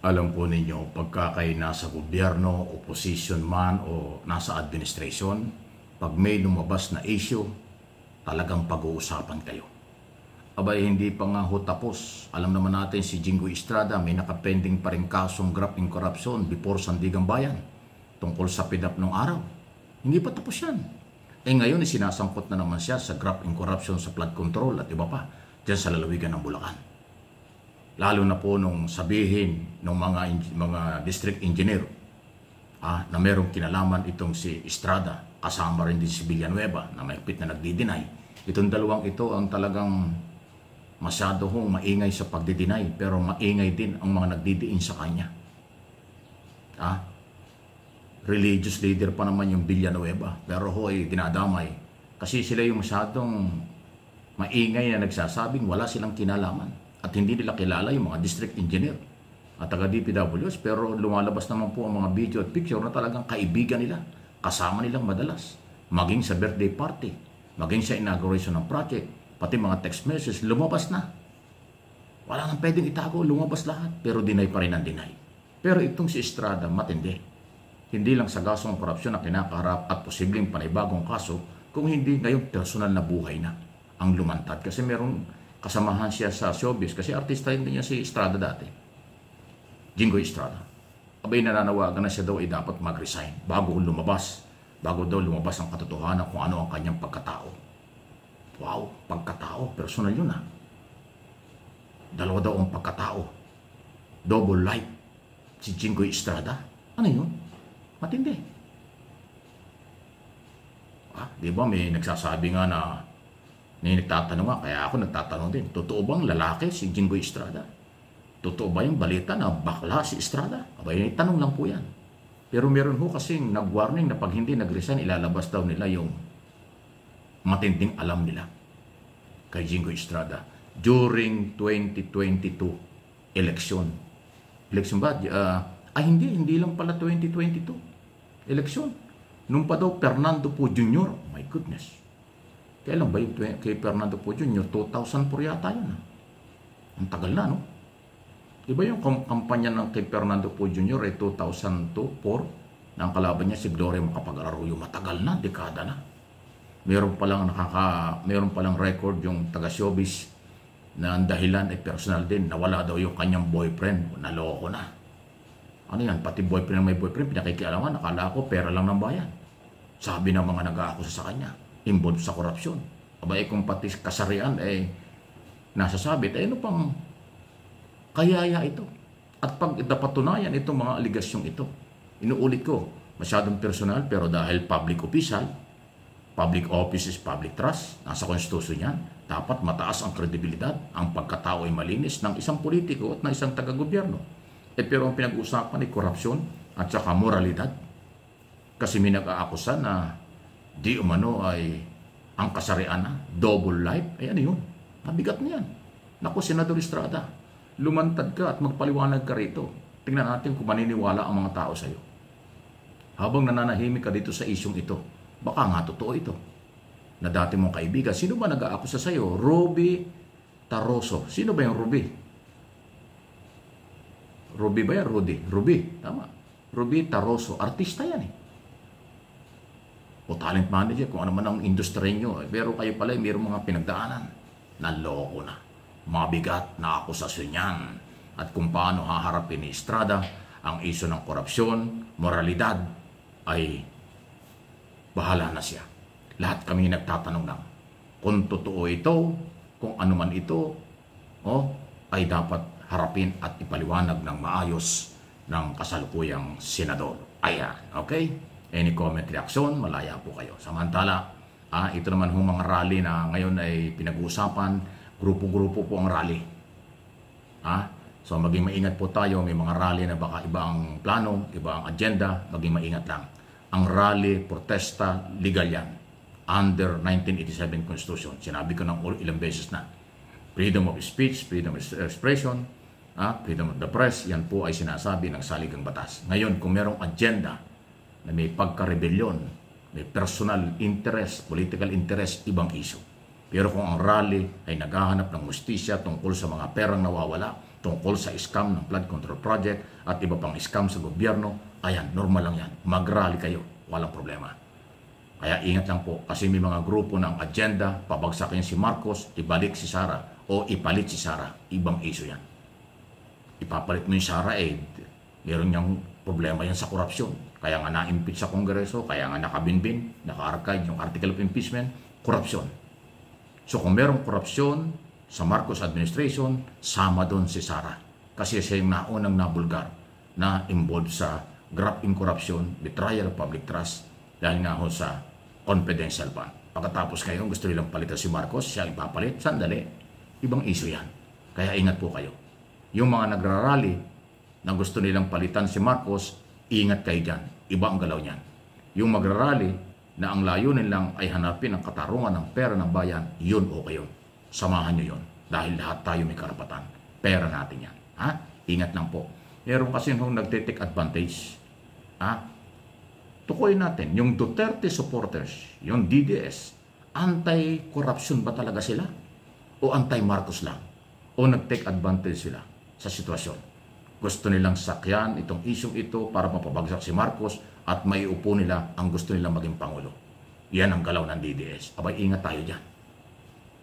Alam po ninyo, pagka kayo nasa gobyerno, opposition man o nasa administration, pag may lumabas na issue, talagang pag-uusapan kayo. Abay, hindi pa nga ho tapos. Alam naman natin si Jinggoy Estrada, may nakapending pa rin kasong graft and corruption before Sandigan Bayan tungkol sa PDAP nung araw. Hindi pa tapos yan. Ngayon, sinasangkot na naman siya sa graft and corruption sa flood control at iba pa, dyan sa lalawigan ng Bulacan. Lalo na po nung sabihin ng mga district engineer na merong kinalaman itong si Estrada, kasama rin din si Villanueva na mahigpit na nagdi-deny. Itong dalawang ito ang talagang masyado hong maingay sa pagdi-deny, pero maingay din ang mga nagdidiin sa kanya. Religious leader pa naman yung Villanueva, pero dinadamay. Kasi sila yung masyadong maingay na nagsasabing wala silang kinalaman. At hindi nila kilala yung mga district engineer at taga-DPWs, pero lumalabas naman po ang mga video at picture na talagang kaibigan nila, kasama nilang madalas, maging sa birthday party, maging sa inauguration ng project, pati mga text messages, lumabas na. Wala nang pwedeng itago, lumabas lahat, pero deny pa rin ang deny. Pero itong si Estrada, matindi. Hindi lang sa gasong korupsyon na kinakaharap at posibleng panibagong kaso, kung hindi ngayon personal na buhay na ang lumantad. Kasi meron kasamahan siya sa showbiz kasi artista din niya si Estrada dati. Jinggoy Estrada. Abay, nananawagan na siya daw ay dapat mag-resign bago daw lumabas ang katotohanan kung ano ang kanyang pagkatao. Wow, pagkatao, personal yun Dalawa daw ang pagkatao. Double life. Si Jinggoy Estrada. Ano yun? Matindi. Di ba may nagsasabi nga na nagtatanong nga, kaya ako nagtatanong din, totoo bang lalaki si Jinggoy Estrada? Totoo ba yung balita na bakla si Estrada? Abay, tanong lang po yan. Pero meron ho kasing nag-warning na pag hindi nag-resign, ilalabas daw nila yung matinding alam nila kay Jinggoy Estrada during 2022 election. Election ba? Hindi lang pala 2022 election. Nung pa daw Fernando Poe Jr. Oh my goodness. Kailan ba yung kay Fernando Poe Jr.? 2004 yata yun. Ang tagal na, no? Diba yung kampanya ng kay Fernando Poe Jr. ay 2002-04 na ang kalaban niya si Gloria Macapagal-Arroyo. Matagal na, dekada na. Meron palang record yung taga-showbiz na ang dahilan ay personal din. Nawala daw yung kanyang boyfriend. Naloko na. Ano yan? Pati boyfriend na may boyfriend, pinakikialaman. Nakala ko pera lang ng bayan. Sabi ng mga nag-aakusa sa kanya, involved sa korupsyon. Abay, kung pati kasarian nasasabit, ano pang kayaya ito? At pag napatunayan itong mga aligasyong ito, inuulit ko, masyadong personal, pero dahil public official, public office is public trust, nasa konstitusyon yan, dapat mataas ang kredibilidad, ang pagkatao ay malinis ng isang politiko at ng isang taga-gobyerno. Pero ang pinag-uusapan ay korupsyon at saka moralidad. Kasi may nag-aakusa na di umano ay ang kasarian na, double life, ano yun? Mabigat na yan. Naku, Senador Estrada, lumantad ka at magpaliwanag ka rito. Tingnan natin kung maniniwala ang mga tao sa iyo. Habang nananahimik ka dito sa isyong ito, baka nga totoo ito. Na dati mong kaibigan, sino ba nag-aakusa sa iyo? Ruby Taroso. Sino ba yung Ruby? Ruby ba yan? Ruby. Tama. Ruby Taroso. Artista yan o talent manager, kung ano man ang industry nyo. Pero kayo pala, mayroong mga pinagdaanan. Naloko na. Mabigat na akusasyon yan. At kung paano haharapin ni Estrada ang isyu ng korupsyon, moralidad, ay bahala na siya. Lahat kami nagtatanong lang. Kung totoo ito, kung ano man ito, ay dapat harapin at ipaliwanag ng maayos ng kasalukuyang senador. Ayan, okay? Any comment, reaction, malaya po kayo. Samantala, ito naman hong mga rally na ngayon ay pinag-uusapan, grupo-grupo po ang rally. So maging maingat po tayo, may mga rally na baka iba ang plano, iba ang agenda, maging maingat lang. Ang rally, protesta, legal yan. Under 1987 Constitution. Sinabi ko ng ilang beses na. Freedom of speech, freedom of expression, freedom of the press, yan po ay sinasabi ng saligang batas. Ngayon, kung merong agenda na may pagka-rebellion, may personal interest, political interest, ibang issue. Pero kung ang rally ay naghahanap ng justisya tungkol sa mga perang nawawala, tungkol sa scam ng flood control project at iba pang scam sa gobyerno, ayan, normal lang yan. Mag-rally kayo, walang problema. Kaya ingat lang po kasi may mga grupo ng agenda, pabagsakin si Marcos, ibalik si Sara o ipalit si Sara. Ibang issue yan. Ipapalit mo yung Sara meron niyang problema yan sa korupsyon. Kaya nga na-impeach sa Kongreso, kaya nga nakabinbin, naka-archive yung article of impeachment, korupsyon. So kung merong korupsyon sa Marcos administration, sama doon si Sara. Kasi siya yung naunang nabulgar na involved sa graft in corruption, betrayal of public trust, dahil nga ho sa confidential fund. Pagkatapos ngayon gusto nilang palitan si Marcos, siya ipapalit, sandali, ibang issue yan. Kaya ingat po kayo. Yung mga nagrarally na gusto nilang palitan si Marcos, ingat kayo dyan. Iba ang galaw niyan. Yung magrarally na ang layunin lang ay hanapin ang katarungan ng pera ng bayan, yun okay yun. Samahan nyo yun. Dahil lahat tayo may karapatan. Pera natin yan. Ha? Ingat lang po. Meron kasi nung nagtitake advantage. Ha? Tukoy natin, yung Duterte supporters, yung DDS, anti-corruption ba talaga sila? O anti-Marcos lang? O nag-take advantage sila sa sitwasyon? Gusto nilang sakyan itong isyong ito para mapabagsak si Marcos at maiupo nila ang gusto nilang maging Pangulo. Yan ang galaw ng DDS. Abay, ingat tayo dyan.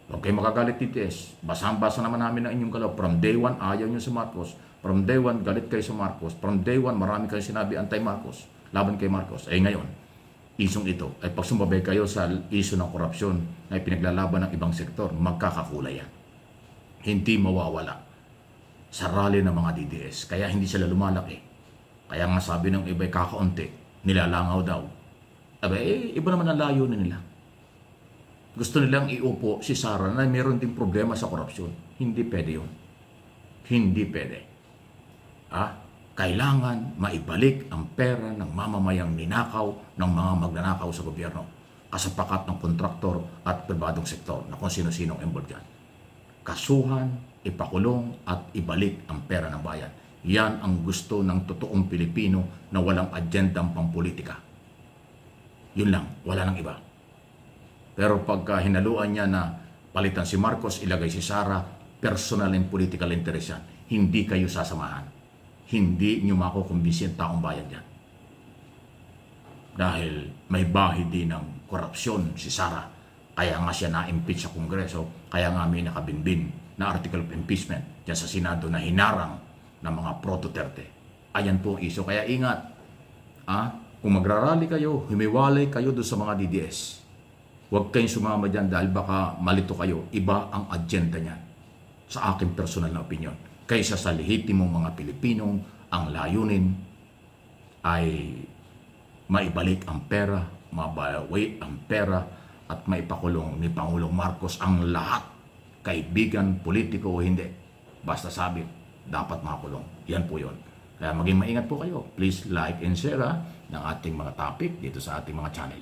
Huwag kayo makagalit DDS. Basang-basa naman namin ang inyong galaw. From day one, ayaw nyo si Marcos. From day one, galit kayo si Marcos. From day one, marami kayo sinabi anti-Marcos. Laban kay Marcos. Ngayon, isyong ito ay pag sumabay kayo sa isyo ng korupsyon na ipinaglalaban ng ibang sektor, magkakakulay yan. Hindi mawawala sa rally ng mga DDS. Kaya hindi sila lumalaki. Kaya nga sabi ng iba'y kakaunti, nilalangaw daw. Iba naman ang layunin nila. Gusto nilang iupo si Sara na meron ding problema sa korupsyon. Hindi pwede yun. Hindi pwede. Kailangan maibalik ang pera ng mamamayang ninakaw ng mga magnanakaw sa gobyerno, kasapakat ng kontraktor at pribadong sektor na kung sino-sinong involved dyan. Kasuhan, ipakulong at ibalik ang pera ng bayan. Yan ang gusto ng totoong Pilipino na walang agendang pampolitika. Yun lang, wala nang iba. Pero pagka hinaluan niya na palitan si Marcos, ilagay si Sara, personal and political interest yan. Hindi kayo sasamahan. Hindi nyo makukumbinsi ang taong bayan dyan. Dahil may bahi din ng korupsyon si Sara. Kaya nga siya na-impeach sa Kongreso, kaya nga may nakabinbin na article of impeachment dyan sa Senado na hinarang ng mga pro-Duterte. Ayan po ang iso. Kaya ingat. Kung magrarally kayo, humiwalay kayo doon sa mga DDS. Huwag kayong sumama dyan dahil baka malito kayo. Iba ang agenda niyan. Sa aking personal na opinion. Kaysa sa lehitimong mga Pilipinong ang layunin ay maibalik ang pera, mabawi ang pera at maipakulong ni Pangulong Marcos ang lahat, kaibigan, politiko o hindi. Basta sabi, dapat makulong. Yan po yun. Kaya maging maingat po kayo. Please like and share ng ating mga topic dito sa ating mga channel.